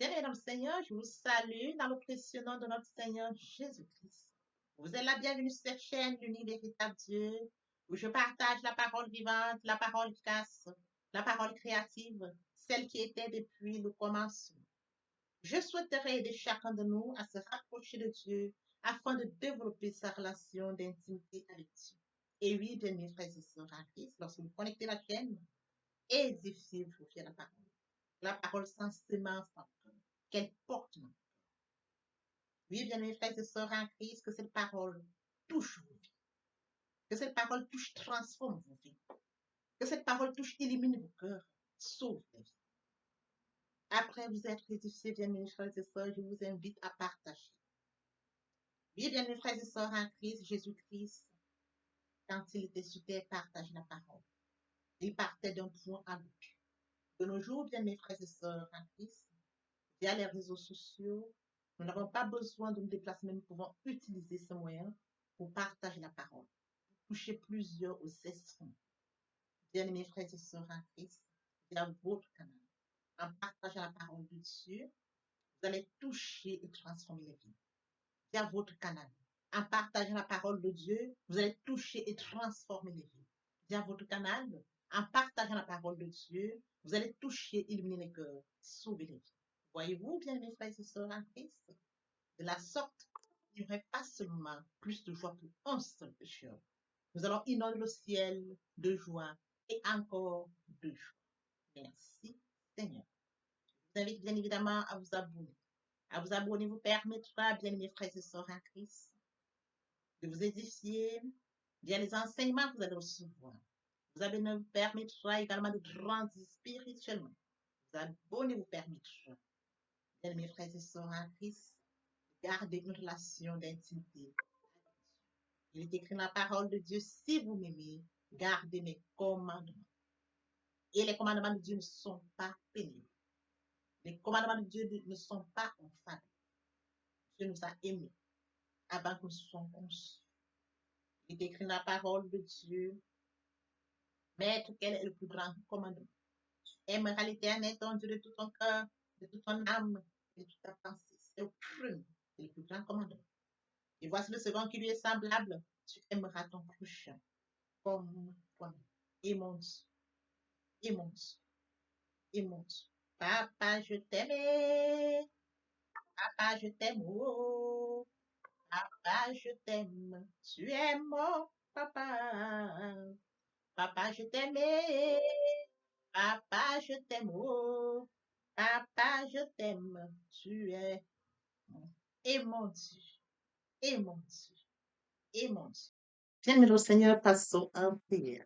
Bien-aimés dans le Seigneur, je vous salue dans le précieux nom de notre Seigneur Jésus-Christ. Vous êtes la bienvenue sur cette chaîne, l'unique véritable Dieu, où je partage la parole vivante, la parole efficace, la parole créative, celle qui était depuis le commencement. Je souhaiterais aider chacun de nous à se rapprocher de Dieu afin de développer sa relation d'intimité avec Dieu. Et oui, bien-aimés frères et sœurs en Christ, lorsque vous connectez la chaîne, édifiez-vous via la parole. La parole sans sémence dans le cœur, qu'elle porte dans. Oui, bien-aimés frères et sœurs en Christ, que cette parole touche vos vies, que cette parole touche, transforme vos vies, que cette parole touche, élimine vos cœurs, sauve les vies. Après vous être édifiés, bien-aimés frères et sœurs, je vous invite à partager. Oui, bien-aimés frères et sœurs en Christ, Jésus-Christ, quand il était sur terre, partage la parole. Il partait d'un point à l'autre. De nos jours, bien-aimés frères et sœurs en Christ, via les réseaux sociaux, nous n'avons pas besoin de nous déplacer, mais nous pouvons utiliser ce moyen pour partager la parole, pour toucher plusieurs aux esprits. Bien-aimés frères et sœurs en Christ, via votre canal, en partageant la parole de Dieu, vous allez toucher et transformer les vies. Via votre canal, en partageant la parole de Dieu, vous allez toucher et transformer les vies. Via votre canal, en partageant la parole de Dieu, vous allez toucher, illuminer les cœurs, sauver les vies. Voyez-vous, bien mes frères et sœurs en Christ, de la sorte, il n'y aurait pas seulement plus de joie pour un seul pécheur. Nous allons inonder le ciel de joie et encore de joie. Merci, Seigneur. Je vous invite bien évidemment à vous abonner. À vous abonner vous permettra, bien mes frères et sœurs en Christ, de vous édifier via les enseignements que vous allez recevoir. Vous abonner vous permettra également de grandir spirituellement. Vous abonner vous permettra, bien mes frères et sœurs en Christ, gardez une relation d'intimité. Il est écrit dans la parole de Dieu, si vous m'aimez, gardez mes commandements. Et les commandements de Dieu ne sont pas pénibles. Les commandements de Dieu ne sont pas infâmes. Dieu nous a aimés avant que nous soyons conçus. Il est écrit dans la parole de Dieu, Maître, quel est le plus grand commandement? Tu aimeras l'Éternel, ton Dieu, de tout ton cœur, de toute ton âme, de toute ta pensée. C'est le premier, c'est le plus grand commandement. Et voici le second qui lui est semblable. Tu aimeras ton prochain comme toi-même. Et mon Dieu, et mon Dieu, et mon Dieu. Papa, je t'aime. Papa, je t'aime. Oh, papa, je t'aime. Tu es mon papa. Papa, je t'aime. Papa, je t'aime. Oh, papa, je t'aime. Tu es mon. Et mon Dieu, et mon Dieu, et mon Dieu. Bien, Seigneur, passons en prière.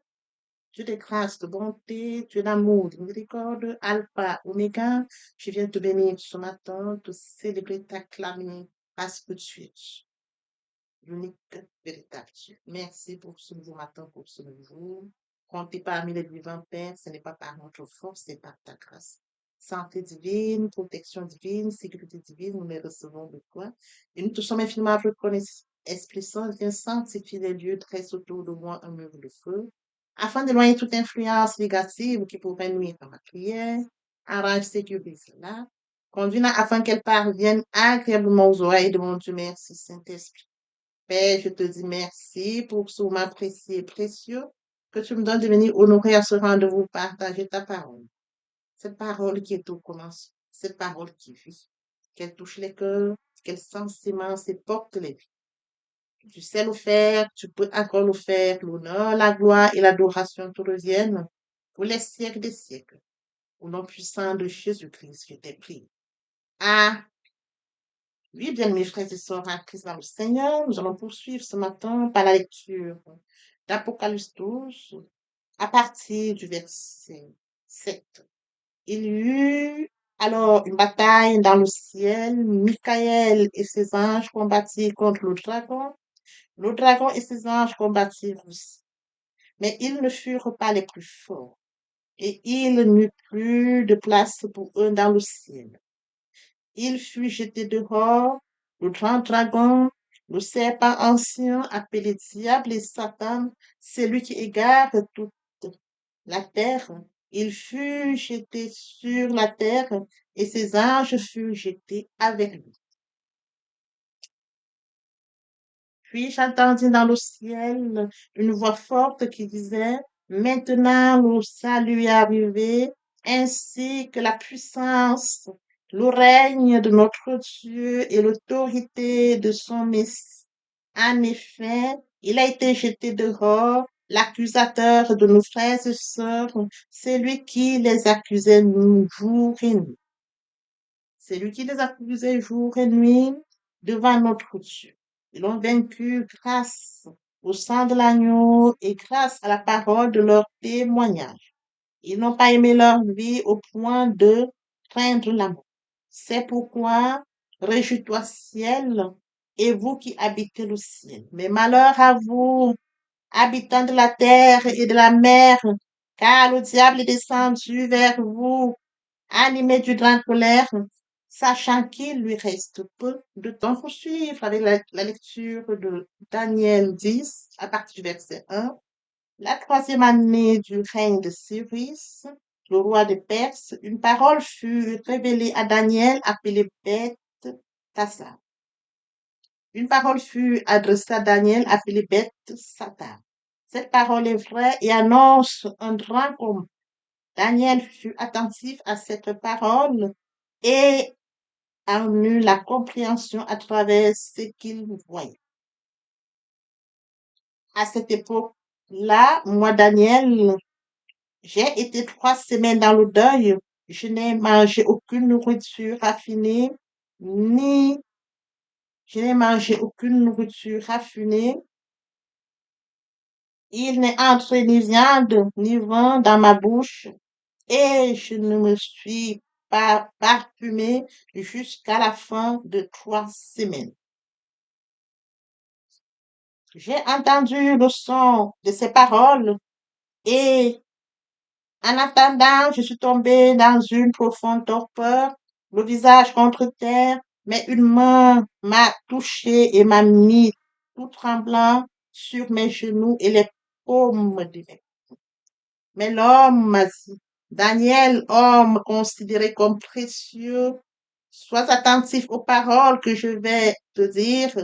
Dieu de grâce, de bonté, Dieu d'amour, de miséricorde, Alpha, Oméga, je viens te bénir ce matin, te célébrer, t'acclamer, parce que tu es l'unique, véritable Dieu. Merci pour ce nouveau matin, pour ce nouveau jour. Comptez parmi les vivants, Père, ce n'est pas par notre force, c'est par ta grâce. Santé divine, protection divine, sécurité divine, nous les recevons de toi. Et nous te sommes infiniment reconnaissants. Esprit Saint, viens sanctifier les lieux, très autour de moi un mur de feu, afin d'éloigner toute influence négative qui pourrait nuire à ma prière. Arrange, sécurise là. Conduis-la afin qu'elle parvienne agréablement aux oreilles de mon Dieu. Merci, Saint-Esprit. Père, je te dis merci pour ce moment précieux et précieux que tu me donnes de venir honorer à ce rendez-vous, partager ta parole. Cette parole qui est au commencement, cette parole qui vit, qu'elle touche les cœurs, qu'elle s'ensémence et porte les vies. Tu sais le faire, tu peux encore le faire. L'honneur, la gloire et l'adoration te reviennent pour les siècles des siècles. Au nom puissant de Jésus-Christ, je t'ai prié. Ah, oui, bien mes frères et sœurs en Christ dans le Seigneur, nous allons poursuivre ce matin par la lecture d'Apocalypse 12 à partir du verset 7. Il y eut alors une bataille dans le ciel. Michael et ses anges combattirent contre le dragon. Le dragon et ses anges combattirent aussi. Mais ils ne furent pas les plus forts. Et il n'y eut plus de place pour eux dans le ciel. Il fut jeté dehors, le grand dragon, le serpent ancien, appelé diable et Satan, celui qui égare toute la terre. Il fut jeté sur la terre et ses anges furent jetés avec lui. Puis j'entendis dans le ciel une voix forte qui disait, maintenant le salut est arrivé, ainsi que la puissance, le règne de notre Dieu et l'autorité de son Messie. En effet, il a été jeté dehors, l'accusateur de nos frères et sœurs, celui qui les accusait jour et nuit. C'est lui qui les accusait jour et nuit devant notre Dieu. Ils l'ont vaincu grâce au sang de l'agneau et grâce à la parole de leur témoignage. Ils n'ont pas aimé leur vie au point de craindre la mort. C'est pourquoi, réjouis-toi, ciel, et vous qui habitez le ciel. Mais malheur à vous, habitants de la terre et de la mer, car le diable est descendu vers vous animé d'une grande colère, sachant qu'il lui reste peu de temps pour suivre avec la lecture de Daniel 10 à partir du verset 1. La troisième année du règne de Cyrus, le roi de Perse, une parole fut révélée à Daniel appelé Beth Tassar. Une parole fut adressée à Daniel appelé Beth Satar. Cette parole est vraie et annonce un grand combat. Daniel fut attentif à cette parole et en eut la compréhension à travers ce qu'il voyait. À cette époque-là, moi, Daniel, j'ai été 3 semaines dans le deuil. Je n'ai mangé aucune nourriture raffinée, ni je n'ai mangé aucune nourriture raffinée. Il n'est entré ni viande, ni vin dans ma bouche, et je ne me suis pas parfumé jusqu'à la fin de 3 semaines. J'ai entendu le son de ces paroles et en attendant, je suis tombée dans une profonde torpeur, le visage contre terre, mais une main m'a touché et m'a mis tout tremblant sur mes genoux et les paumes de mes. Mais l'homme m'a dit, Daniel, homme considéré comme précieux, sois attentif aux paroles que je vais te dire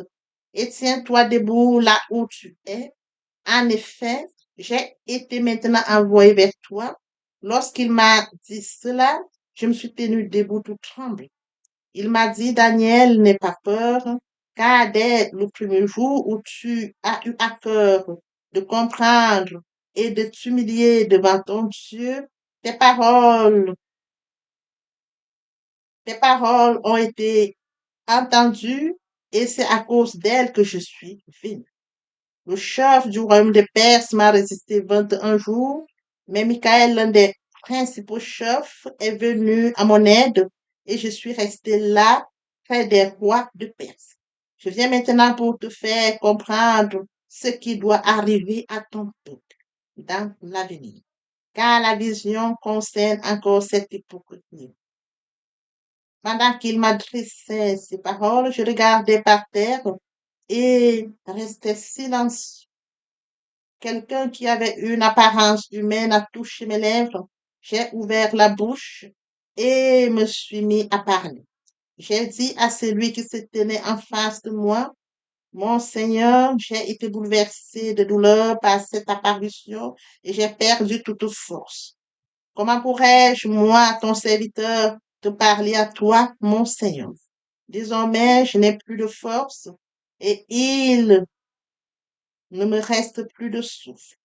et tiens-toi debout là où tu es. En effet, j'ai été maintenant envoyé vers toi. Lorsqu'il m'a dit cela, je me suis tenu debout tout tremblant. Il m'a dit, Daniel, n'aie pas peur, car dès le premier jour où tu as eu à cœur de comprendre et de t'humilier devant ton Dieu, tes paroles, tes paroles ont été entendues et c'est à cause d'elles que je suis venu. Le chef du royaume de Perse m'a résisté 21 jours, mais Michael, l'un des principaux chefs, est venu à mon aide et je suis resté là, près des rois de Perse. Je viens maintenant pour te faire comprendre ce qui doit arriver à ton peuple dans l'avenir, car la vision concerne encore cette hypocrisie. Pendant qu'il m'adressait ces paroles, je regardais par terre et restais silencieux. Quelqu'un qui avait une apparence humaine a touché mes lèvres. J'ai ouvert la bouche et me suis mis à parler. J'ai dit à celui qui se tenait en face de moi, mon Seigneur, j'ai été bouleversé de douleur par cette apparition et j'ai perdu toute force. Comment pourrais-je, moi, ton serviteur, te parler à toi, mon Seigneur? Désormais, je n'ai plus de force et il ne me reste plus de souffle.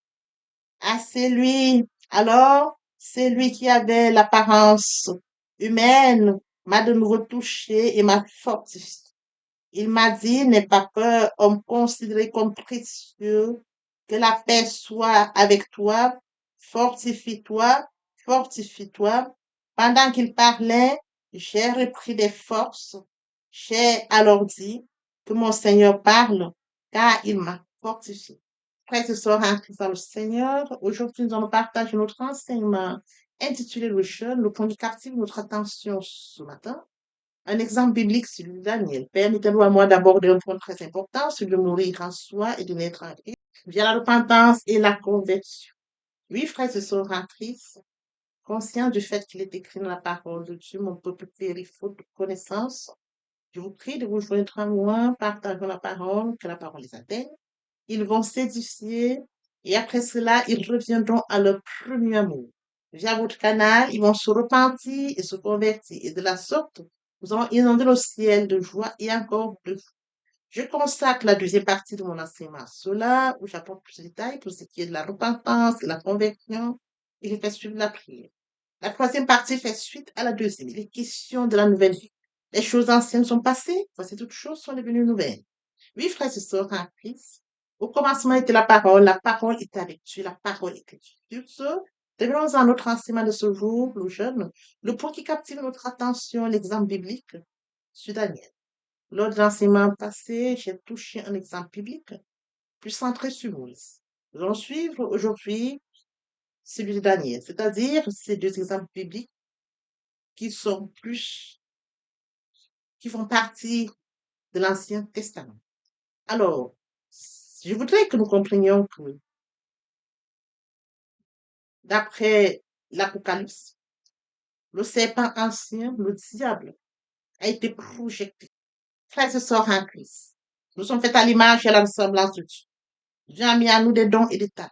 Ah, c'est lui qui avait l'apparence humaine, m'a de nouveau touché et m'a fortifié. Il m'a dit, n'aie pas peur, homme considéré comme précieux, que la paix soit avec toi, fortifie-toi, fortifie-toi. Pendant qu'il parlait, j'ai repris des forces. J'ai alors dit que mon Seigneur parle, car il m'a fortifié. Frères et sœurs en Christ dans le Seigneur, aujourd'hui nous allons partager notre enseignement intitulé Le jeûne, le point qui captive notre attention ce matin. Un exemple biblique, c'est celui de Daniel. Permettez-nous à moi d'aborder un point très important, celui de mourir en soi et de naître en Christ, via la repentance et la conversion. Oui, frères et sœurs en Christ, Conscient du fait qu'il est écrit dans la parole de Dieu, mon peuple périt faute de connaissance. Je vous prie de vous joindre à moi, partageons la parole, que la parole les atteigne. Ils vont s'édifier et après cela, ils reviendront à leur premier amour. Via votre canal, ils vont se repentir et se convertir. Et de la sorte, nous allons inonder le ciel de joie et encore de joie. Je consacre la deuxième partie de mon enseignement à cela, où j'apporte plus de détails pour ce qui est de la repentance et la conversion, et je fais suivre la prière. La troisième partie fait suite à la deuxième. Il est question de la nouvelle vie. Les choses anciennes sont passées, voici toutes choses sont devenues nouvelles. Oui, frères et sœurs en Christ, au commencement était la parole était avec Dieu, la parole était Dieu. Sur ce, devenons à notre enseignement de ce jour, le jeune, le point qui captive notre attention, l'exemple biblique sur Daniel. Lors de l'enseignement passé, j'ai touché un exemple biblique plus centré sur Moïse. Nous allons suivre aujourd'hui celui de Daniel, c'est-à-dire ces deux exemples bibliques qui sont plus, qui font partie de l'Ancien Testament. Alors, je voudrais que nous comprenions que, d'après l'Apocalypse, le serpent ancien, le diable, a été projeté. Frères et sœurs en Christ, nous sommes faits à l'image et à la ressemblance de Dieu. Dieu a mis à nous des dons et des talents.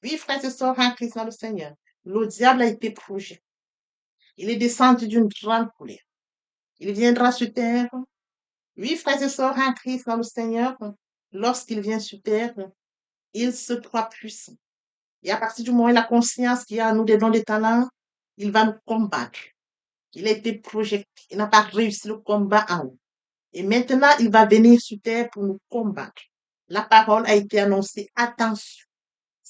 Oui, frères et sœurs en Christ dans le Seigneur, le diable a été projeté. Il est descendu d'une grande colère. Il viendra sur terre. Oui, frères et sœurs en Christ dans le Seigneur, lorsqu'il vient sur terre, il se croit puissant. Et à partir du moment où il a conscience qu'il y a en nous des dons, des talents, il va nous combattre. Il a été projeté. Il n'a pas réussi le combat en haut. Et maintenant, il va venir sur terre pour nous combattre. La parole a été annoncée. Attention.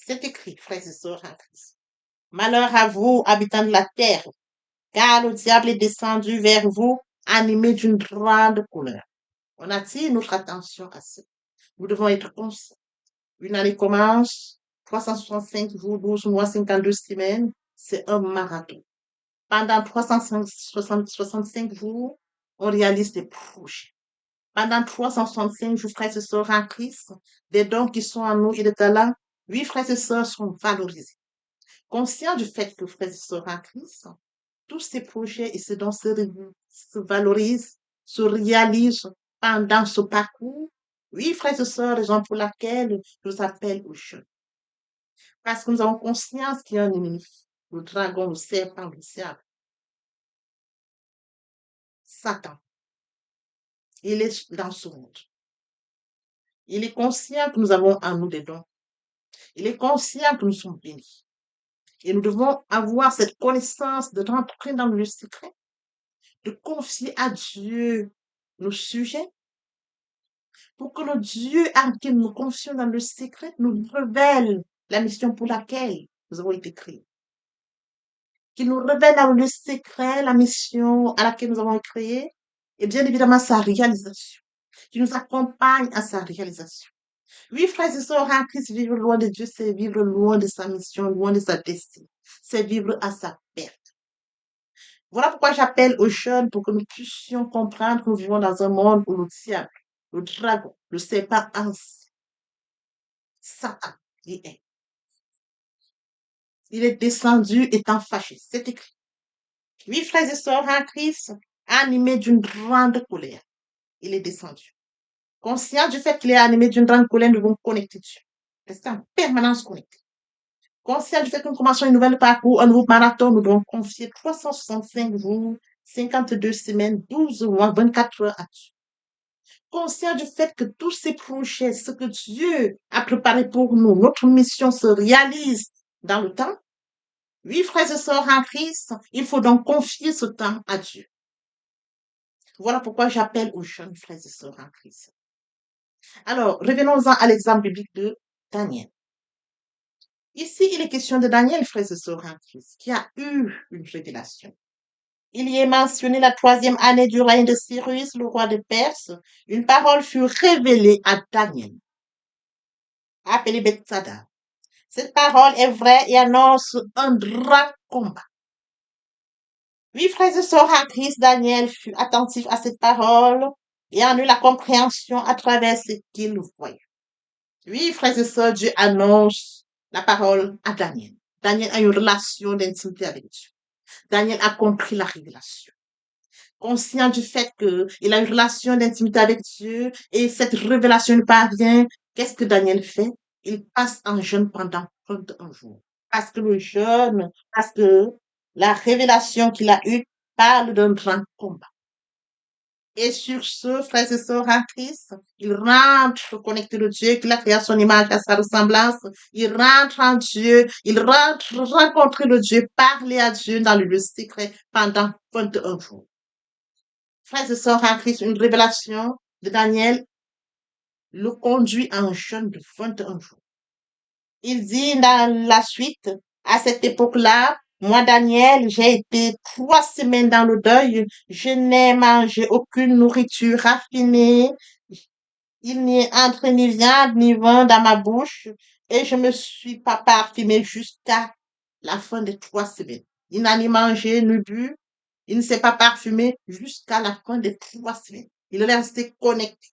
C'est écrit, frères et sœurs en Christ. Malheur à vous, habitants de la terre, car le diable est descendu vers vous, animé d'une grande colère. On attire notre attention à ça. Nous devons être conscients. Une année commence, 365 jours, 12 mois, 52 semaines, c'est un marathon. Pendant 365 jours, on réalise des projets. Pendant 365 jours, frères et sœurs en Christ, des dons qui sont en nous et des talents, oui, frères et sœurs sont valorisés. Conscient du fait que frères et sœurs en Christ, tous ces projets et ces dons se valorisent, se réalisent pendant ce parcours. Oui, frères et sœurs, raison pour laquelle je vous appelle aux jeunes. Parce que nous avons conscience qu'il y a un ennemi. Le dragon, le serpent, le diable, Satan. Il est dans ce monde. Il est conscient que nous avons en nous des dons. Il est conscient que nous sommes bénis. Et nous devons avoir cette connaissance de rentrer dans le secret, de confier à Dieu nos sujets, pour que le Dieu à qui nous confions dans le secret nous révèle la mission pour laquelle nous avons été créés. Qu'il nous révèle dans le secret la mission à laquelle nous avons été créés et bien évidemment sa réalisation. Qui nous accompagne à sa réalisation. Oui, frères et sœurs en Christ, vivre loin de Dieu, c'est vivre loin de sa mission, loin de sa destinée. C'est vivre à sa perte. Voilà pourquoi j'appelle aux jeunes pour que nous puissions comprendre que nous vivons dans un monde où le diable, le dragon, le serpent ancien, Satan, il est descendu étant fâché. C'est écrit. Oui, frères et sœurs en Christ, animé d'une grande colère, il est descendu. Conscient du fait qu'il est animé d'une grande colère, nous devons connecter Dieu. Rester en permanence connecté. Conscient du fait que nous commençons une nouvelle parcours, un nouveau marathon, nous devons confier 365 jours, 52 semaines, 12 mois, 24 heures à Dieu. Conscient du fait que tous ces projets, ce que Dieu a préparé pour nous, notre mission se réalise dans le temps. Oui, frères et sœurs en Christ, il faut donc confier ce temps à Dieu. Voilà pourquoi j'appelle aux jeunes frères et sœurs en Christ. Alors, revenons-en à l'exemple biblique de Daniel. Ici, il est question de Daniel, frères et sœurs en Christ, qui a eu une révélation. Il y est mentionné la 3e année du règne de Cyrus, le roi de Perse. Une parole fut révélée à Daniel, appelé Bethsaida. Cette parole est vraie et annonce un grand combat. Oui, frères et sœurs en Christ, Daniel fut attentif à cette parole et en eut la compréhension à travers ce qu'il voyait. Oui, frères et sœurs, Dieu annonce la parole à Daniel. Daniel a une relation d'intimité avec Dieu. Daniel a compris la révélation. Conscient du fait qu'il a une relation d'intimité avec Dieu et cette révélation lui parvient, qu'est-ce que Daniel fait? Il passe en jeûne pendant 31 jours. Parce que le jeûne, parce que la révélation qu'il a eue parle d'un grand combat. Et sur ce, frères et sœurs en Christ, il rentre connecté de Dieu, qu'il a créé à son image, à sa ressemblance. Il rentre en Dieu, il rentre rencontrer le Dieu, parler à Dieu dans le lieu secret pendant 21 jours. Frères et sœurs en Christ, une révélation de Daniel le conduit à un jeûne de 21 jours. Il dit dans la suite, à cette époque-là, moi, Daniel, j'ai été 3 semaines dans le deuil. Je n'ai mangé aucune nourriture raffinée. Il n'y est entré ni viande ni vin dans ma bouche. Et je me suis pas parfumé jusqu'à la fin des 3 semaines. Il n'a ni mangé ni bu. Il ne s'est pas parfumé jusqu'à la fin des 3 semaines. Il est resté connecté.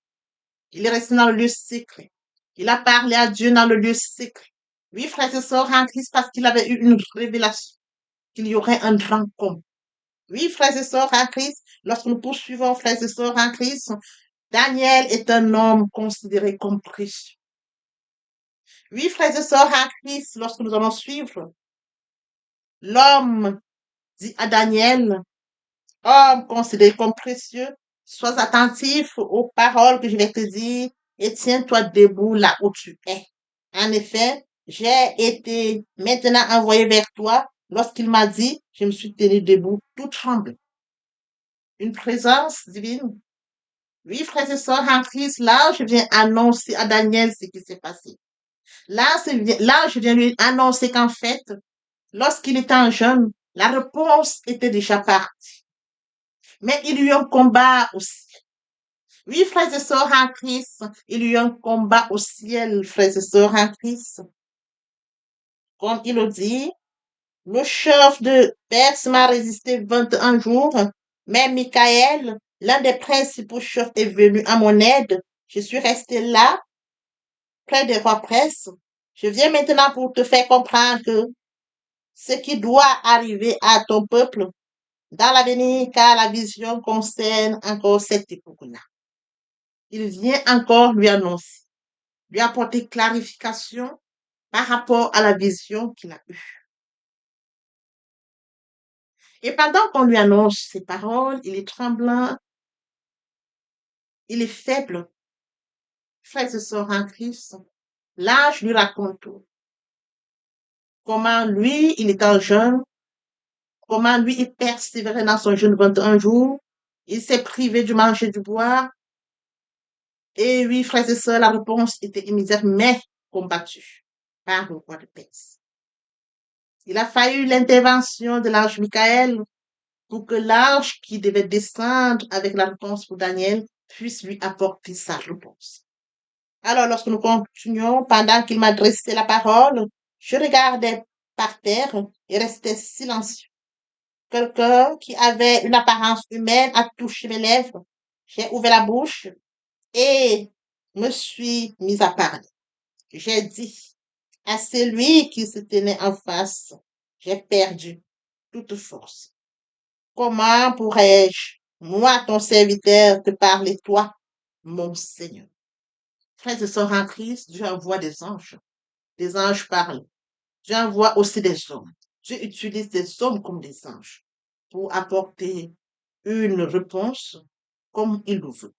Il est resté dans le lieu secret. Il a parlé à Dieu dans le lieu secret. Oui, frères et sœurs en Christ, parce qu'il avait eu une révélation qu'il y aurait un grand combat. Oui, frères et sœurs en Christ, lorsque nous poursuivons, frères et sœurs en Christ, Daniel est un homme considéré comme précieux. Oui, frères et sœurs en Christ, lorsque nous allons suivre, l'homme dit à Daniel, homme considéré comme précieux, sois attentif aux paroles que je vais te dire et tiens-toi debout là où tu es. En effet, j'ai été maintenant envoyé vers toi. Lorsqu'il m'a dit, je me suis tenu debout, tout tremble. Une présence divine. Oui, frères et sœurs en Christ, là, je viens annoncer à Daniel ce qui s'est passé. Là, je viens lui annoncer qu'en fait, lorsqu'il était en jeûne, la réponse était déjà partie. Mais il y a eu un combat aussi. Oui, frères et sœurs en Christ, il y a eu un combat au ciel, frères et sœurs en Christ. Comme il le dit, le chef de Perse m'a résisté 21 jours, mais Michael, l'un des principaux chefs, est venu à mon aide. Je suis resté là, près des rois Perses. Je viens maintenant pour te faire comprendre que ce qui doit arriver à ton peuple dans l'avenir, car la vision concerne encore cette époque-là. Il vient encore lui annoncer, lui apporter clarification par rapport à la vision qu'il a eue. Et pendant qu'on lui annonce ces paroles, il est tremblant, il est faible. Frères et sœurs en Christ, là, je lui raconte tout. Comment lui, il est en jeûne, comment lui, il persévérait dans son jeûne 21 jours, il s'est privé du manger et du boire. Et oui, frères et sœurs, la réponse était immédiate, mais combattue par le roi de Perse. Il a fallu l'intervention de l'ange Michael pour que l'ange qui devait descendre avec la réponse pour Daniel puisse lui apporter sa réponse. Alors, lorsque nous continuons, pendant qu'il m'adressait la parole, je regardais par terre et restais silencieux. Quelqu'un qui avait une apparence humaine a touché mes lèvres. J'ai ouvert la bouche et me suis mise à parler. J'ai dit à celui qui se tenait en face, j'ai perdu toute force. Comment pourrais-je, moi, ton serviteur, te parler, toi, mon Seigneur? Frères et sœurs en Christ, Dieu envoie des anges. Des anges parlent. Dieu envoie aussi des hommes. Dieu utilise des hommes comme des anges pour apporter une réponse comme il le veut.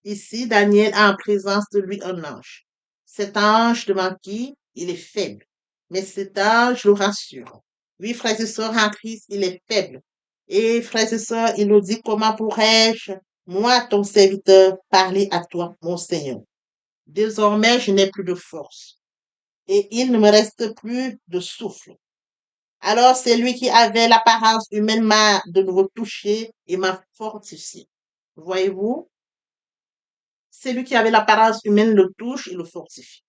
Ici, Daniel a en présence de lui un ange. Cet ange devant qui il est faible, mais cet ange le rassure. Oui, frères et sœurs en Christ, il est faible. Et frères et sœurs, il nous dit, comment pourrais-je, moi, ton serviteur, parler à toi, mon Seigneur? Désormais, je n'ai plus de force et il ne me reste plus de souffle. Alors, c'est lui qui avait l'apparence humaine m'a de nouveau touché et m'a fortifié. Voyez-vous, celui qui avait l'apparence humaine le touche et le fortifie.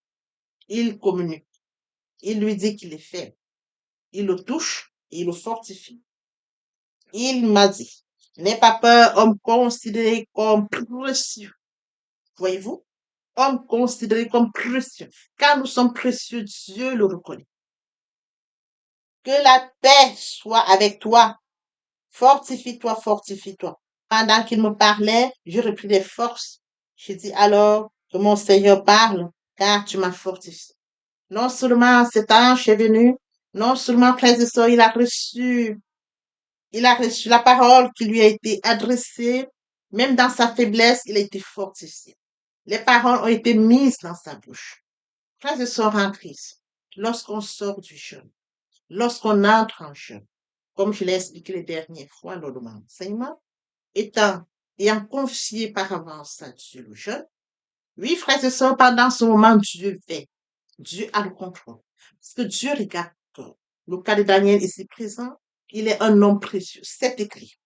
Il communique. Il lui dit qu'il est faible. Il le touche et il le fortifie. Il m'a dit, n'aie pas peur, homme considéré comme précieux. Voyez-vous, homme considéré comme précieux. Car nous sommes précieux, Dieu le reconnaît. Que la paix soit avec toi. Fortifie-toi, fortifie-toi. Pendant qu'il me parlait, je repris des forces. J'ai dit alors que mon Seigneur parle, car tu m'as fortifié. Non seulement cet ange est venu, non seulement, frères et sœurs, il a reçu la parole qui lui a été adressée, même dans sa faiblesse, il a été fortifié. Les paroles ont été mises dans sa bouche. Frères et sœurs en Christ, lorsqu'on sort du jeûne, lorsqu'on entre en jeûne, comme je l'ai expliqué les dernières fois lors de mon enseignement, ayant confié par avance à Dieu le jeûne, oui, frères et sœurs, pendant ce moment, Dieu fait. Dieu a le contrôle. Parce que Dieu regarde le cœur. Le cas de Daniel ici présent, il est un homme précieux. C'est écrit.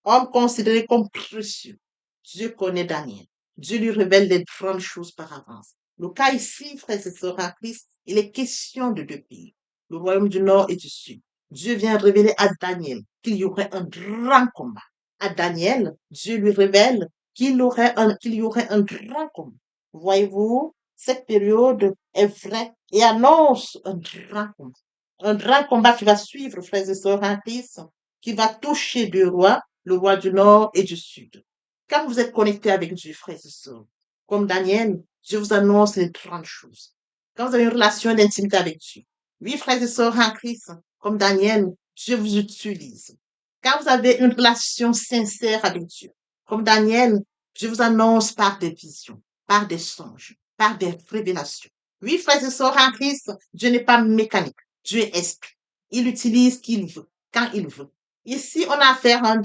Homme considéré comme précieux. Dieu connaît Daniel. Dieu lui révèle les grandes choses par avance. Le cas ici, frères et sœurs en Christ, il est question de deux pays, le royaume du Nord et du Sud. Dieu vient révéler à Daniel qu'il y aurait un grand combat. À Daniel, Dieu lui révèle qu'il y aurait un grand combat. Voyez-vous, cette période est vraie et annonce un grand combat. Un grand combat qui va suivre, frères et sœurs en Christ, qui va toucher deux rois, le roi du Nord et du Sud. Quand vous êtes connecté avec Dieu, frères et sœurs, comme Daniel, Dieu vous annonce les grandes choses. Quand vous avez une relation d'intimité avec Dieu, oui, frères et sœurs en Christ, comme Daniel, Dieu vous utilise. Quand vous avez une relation sincère avec Dieu, comme Daniel, Dieu vous annonce par des visions, par des songes, par des révélations. Oui, frères et sœurs en Christ, Dieu n'est pas mécanique. Dieu est esprit. Il utilise qui il veut, quand il veut. Ici, on a affaire à un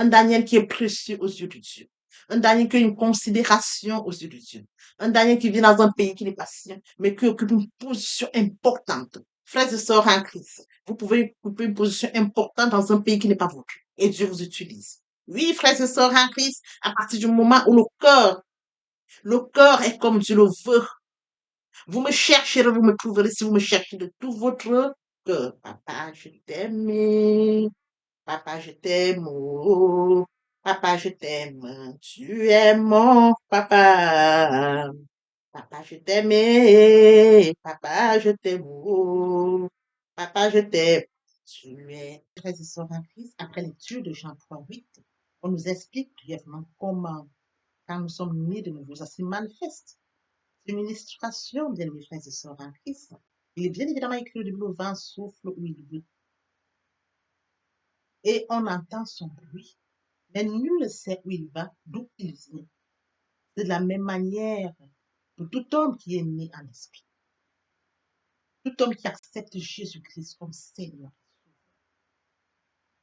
Daniel qui est précieux aux yeux de Dieu, un Daniel qui a une considération aux yeux de Dieu, un Daniel qui vit dans un pays qui n'est pas sien, mais qui occupe une position importante. Frères et sœurs en Christ, vous pouvez occuper une position importante dans un pays qui n'est pas vôtre, et Dieu vous utilise. Oui, frères et sœurs en Christ, à partir du moment où le cœur est comme Dieu le veut, vous me chercherez, vous me trouverez si vous me cherchez de tout votre cœur. Papa, je t'aime. Papa, je t'aime. Oh, papa, je t'aime. Tu es mon papa. Papa, je t'aime. Papa, je t'aime. Oh, papa, je t'aime. Tu es. Frères et sœurs en Christ, après lecture de Jean 3:8, on nous explique brièvement comment, quand nous sommes nés de nouveau, ça se manifeste. C'est une illustration, bien mes frères et sœurs en Christ. Il est bien évidemment écrit le vent souffle où il veut et on entend son bruit, mais nul ne sait où il va, d'où il vient. C'est de la même manière pour tout homme qui est né en esprit, tout homme qui accepte Jésus-Christ comme Seigneur.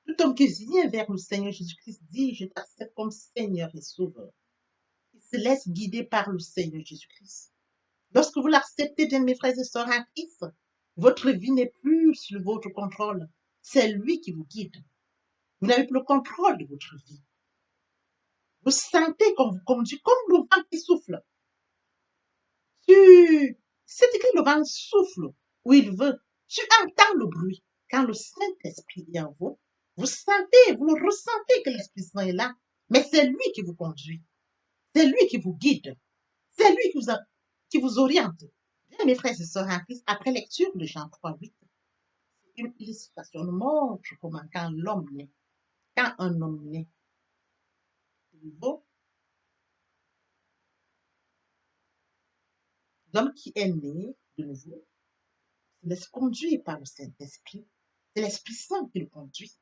Tout homme qui vient vers le Seigneur Jésus-Christ dit, je t'accepte comme Seigneur et Sauveur. Il se laisse guider par le Seigneur Jésus-Christ. Lorsque vous l'acceptez, bien mes frères et sœurs en Christ, votre vie n'est plus sous votre contrôle. C'est lui qui vous guide. Vous n'avez plus le contrôle de votre vie. Vous sentez qu'on vous conduit comme le vent qui souffle. C'est écrit le vent souffle où il veut. Tu entends le bruit. Quand le Saint-Esprit est en vous, vous sentez, vous le ressentez que l'Esprit Saint est là. Mais c'est lui qui vous conduit. C'est lui qui vous guide. C'est lui qui vous oriente. Bien, mes frères et sœurs en Christ, après lecture de Jean 3:8, une illustration nous montre comment quand l'homme naît, quand un homme naît de nouveau, l'homme qui est né de nouveau se laisse conduire par le Saint-Esprit. C'est l'Esprit Saint qui le conduit.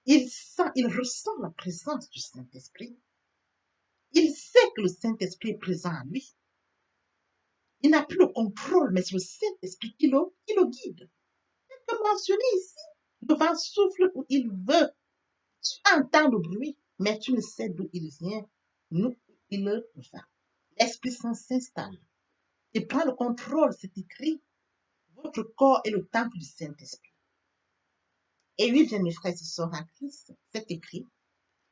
Il sent, il ressent la présence du Saint-Esprit. Il sait que le Saint-Esprit est présent en lui. Il n'a plus le contrôle, mais c'est le Saint-Esprit qui le guide. Comme mentionné ici, le vent souffle où il veut. Tu entends le bruit, mais tu ne sais d'où il vient, d'où il va. L'Esprit Saint s'installe. Il prend le contrôle, c'est écrit. Votre corps est le temple du Saint-Esprit. Et oui, bien mes frères et sœurs en Christ, c'est écrit.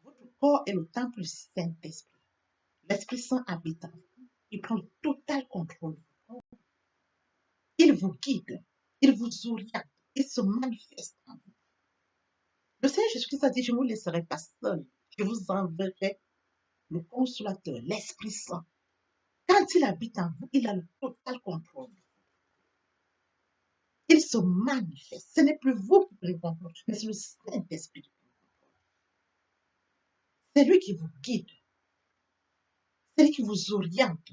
Votre corps est le temple du Saint-Esprit. L'Esprit Saint habite en vous. Il prend le total contrôle. Il vous guide. Il vous oriente. Il se manifeste en vous. Le Seigneur Jésus-Christ a dit, je ne vous laisserai pas seul. Je vous enverrai le consolateur, l'Esprit Saint. Quand il habite en vous, il a le total contrôle. Il se manifeste. Ce n'est plus vous qui prenez contrôle, mais c'est le Saint-Esprit qui prend contrôle. C'est lui qui vous guide, c'est lui qui vous oriente.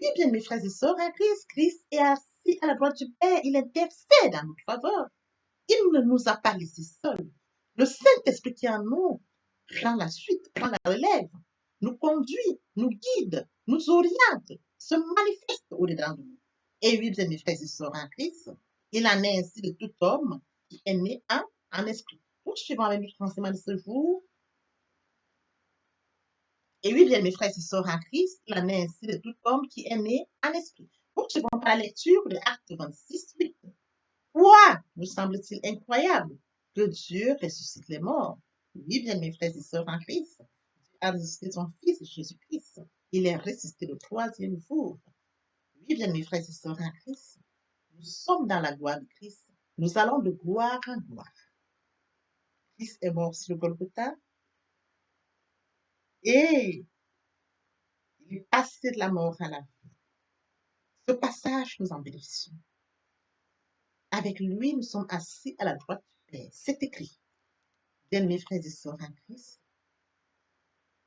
Oui, bien, mes frères et sœurs, en Christ est assis à la droite du Père. Il intercède en notre faveur. Il ne nous a pas laissés seuls. Le Saint-Esprit qui est en nous prend la suite, prend la relève, nous conduit, nous guide, nous oriente, se manifeste au-dedans de nous. Et oui, bien, mes frères et sœurs en Christ, il en est ainsi de tout homme qui est né en esprit. Poursuivons avec notre enseignement de ce jour. Et oui, bien, mes frères et sœurs en Christ, il en est ainsi de tout homme qui est né en esprit. Poursuivons par la lecture de Actes 26, 8. Quoi vous semble-t-il incroyable que Dieu ressuscite les morts? Oui, bien, mes frères et sœurs en Christ, Dieu a ressuscité son Fils Jésus-Christ. Il est ressuscité le troisième jour. Oui, bien, mes frères et sœurs en Christ, nous sommes dans la gloire de Christ. Nous allons de gloire en gloire. Christ est mort sur le Golgotha et il est passé de la mort à la vie. Ce passage, nous en bénéficions. Avec lui, nous sommes assis à la droite du Père. C'est écrit. Bien, mes frères et sœurs en Christ,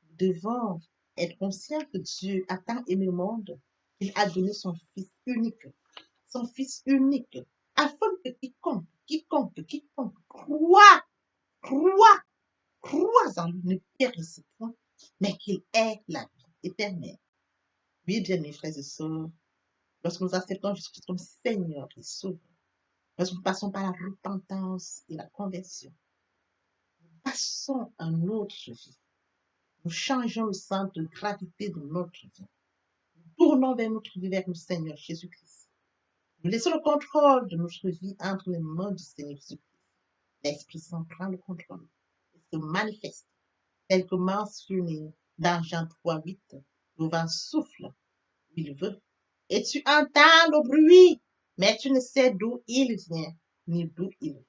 nous devons être conscients que Dieu a tant aimé le monde qu'il a donné son Fils unique, afin que quiconque croit en lui ne périsse point, mais qu'il ait la vie éternelle. Oui, bien, mes frères et sœurs, lorsque nous acceptons Jésus comme Seigneur et Sauveur, lorsque nous passons par la repentance et la conversion, nous passons à notre vie. Nous changeons le centre de gravité de notre vie. Nous tournons vers notre vie, vers le Seigneur Jésus-Christ. Nous laissons le contrôle de notre vie entre les mains du Seigneur Jésus-Christ. L'Esprit Saint prend le contrôle et se manifeste, tel que mentionné dans Jean 3, 8. Le vent souffle où il veut, et tu entends le bruit, mais tu ne sais d'où il vient, ni d'où il va.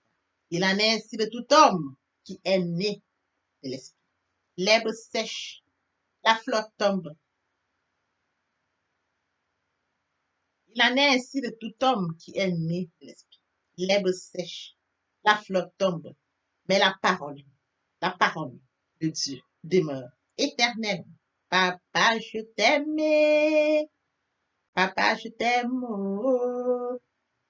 Il en est ainsi de tout homme qui est né de l'Esprit. L'herbe sèche, la flotte tombe. Il en est ainsi de tout homme qui est né de l'Esprit. L'herbe sèche, la flotte tombe, mais la parole de Dieu demeure éternelle. Papa, je t'aime. Papa, je t'aime. Oh.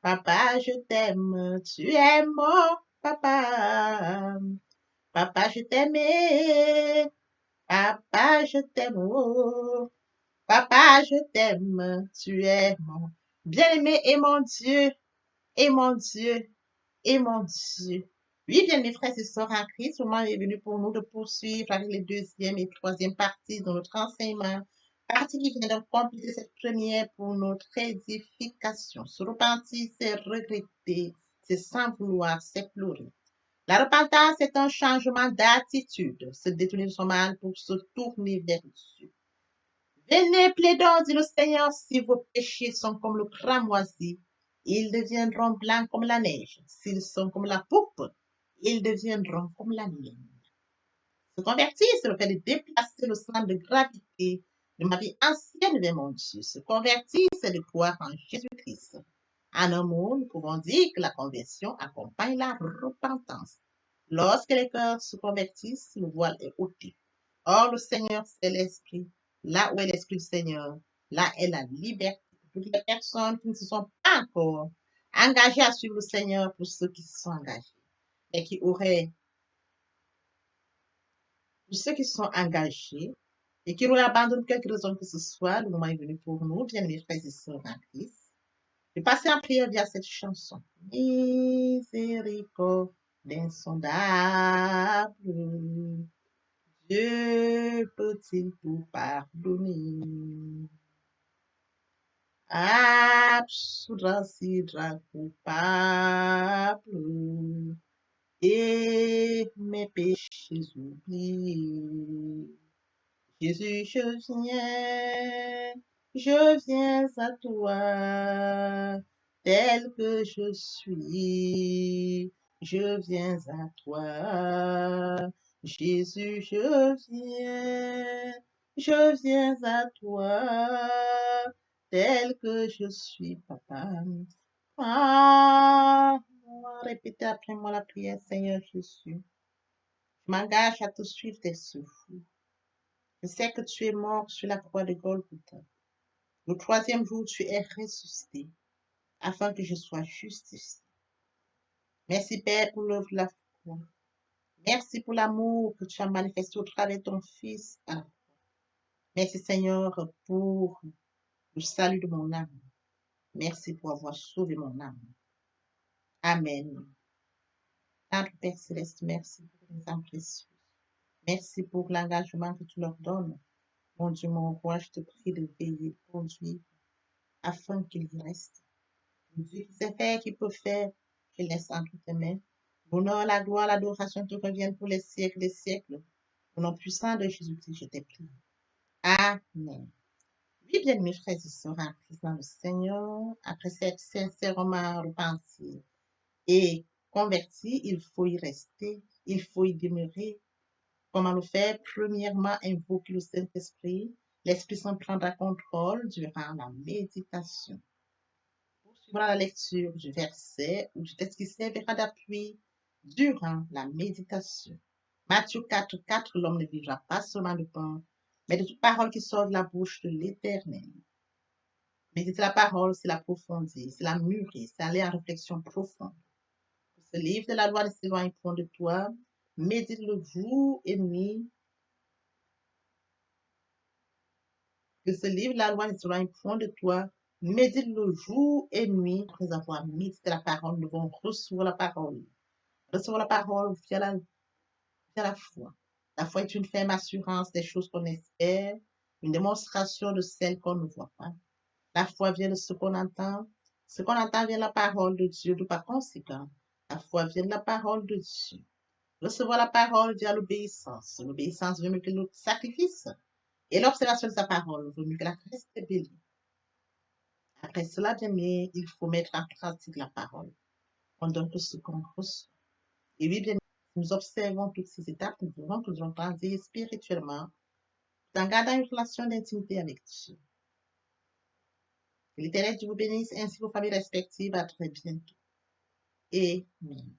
Papa, je t'aime. Tu es mon papa. Papa, je t'aime. Papa, je t'aime. Oh. Papa, je t'aime. Tu es mon bien-aimé et mon Dieu. Et mon Dieu. Et mon Dieu. Oui, bien, mes frères et sœurs en Christ, le moment est venu pour nous de poursuivre avec les deuxième et troisième parties de notre enseignement. Partie qui vient de compléter cette première pour notre édification. Se repentir, c'est regretter, c'est sans vouloir, c'est pleurer. La repentance est un changement d'attitude, se détourner de son mal pour se tourner vers Dieu. Venez, plaidons, dit le Seigneur, si vos péchés sont comme le cramoisi, ils deviendront blancs comme la neige. S'ils sont comme la pourpre, ils deviendront comme la laine. Se convertir, c'est le fait de déplacer le centre de gravité de ma vie ancienne vers mon Dieu. Se convertir, c'est de croire en Jésus-Christ. En un mot, nous pouvons dire que la conversion accompagne la repentance. Lorsque les cœurs se convertissent, le voile est ôté. Or, le Seigneur, c'est l'Esprit. Là où est l'Esprit du Seigneur, là est la liberté. Toutes les personnes qui ne se sont pas encore engagées à suivre le Seigneur, pour ceux qui se sont engagés, et qui auraient, pour ceux qui se sont engagés, et qui auraient abandonné quelque raison que ce soit, le moment est venu pour nous, bien mes frères et sœurs en Christ, de passer en prière via cette chanson. Miséricorde insondable, Dieu peut-il tout pardonner? Absoudra sidra coupable et mes péchés oubliés. Jésus, je viens à toi, tel que je suis, je viens à toi. Jésus, je viens à toi, tel que je suis, papa. Ah, répétez après moi la prière, Seigneur Jésus. Je m'engage à te suivre tes souffles. Je sais que tu es mort sur la croix de Golgotha. Le troisième jour, tu es ressuscité afin que je sois justifié. Merci, Père, pour l'œuvre de la foi. Merci pour l'amour que tu as manifesté au travers de ton Fils. Merci, Seigneur, pour le salut de mon âme. Merci pour avoir sauvé mon âme. Amen. Notre Père Céleste, merci pour les âmes précieuses. Merci pour l'engagement que tu leur donnes. Mon Dieu, mon roi, je te prie de veiller, conduire, afin qu'ils y restent. Dieu qui sait faire, qui peut faire, je laisse entre tes mains. L'honneur, la gloire, l'adoration te reviennent pour les siècles des siècles. Au nom puissant de Jésus-Christ, je t'ai prié. Amen. Oui, bien, mes frères et sœurs, en Christ dans le Seigneur, après s'être sincèrement repenti et converti, il faut y rester, il faut y demeurer. Comment le faire? Premièrement, invoquer le Saint-Esprit. L'Esprit Saint prendra contrôle durant la méditation. Poursuivre la lecture du verset ou du texte qui servira d'appui durant la méditation. Matthieu 4, 4, l'homme ne vivra pas seulement de pain, mais de toute parole qui sort de la bouche de l'Éternel. Méditer la parole, c'est l'approfondir, c'est la mûrir, c'est aller en réflexion profonde. Ce livre de la loi ne s'éloigne point de toi. Médite-le jour et nuit. Que ce livre de la loi ne s'éloigne point de toi. Médite-le jour et nuit. Après avoir médité la parole, nous devons recevoir la parole. Recevoir la parole via la foi. La foi est une ferme assurance des choses qu'on espère, une démonstration de celles qu'on ne voit pas. La foi vient de ce qu'on entend. Ce qu'on entend vient de la parole de Dieu. De par conséquent, la foi vient de la parole de Dieu. Recevoir la parole via l'obéissance. L'obéissance veut mieux que le sacrifice. Et l'observation de sa parole veut mieux que la rébellion. Après cela, bien aimé, il faut mettre en pratique la parole. On donne tout ce qu'on reçoit. Et oui, bien, nous observons toutes ces étapes, nous devons toujours grandir spirituellement, en gardant une relation d'intimité avec Dieu. Que l'Éternel Dieu vous bénisse ainsi vos familles respectives. À très bientôt. Amen.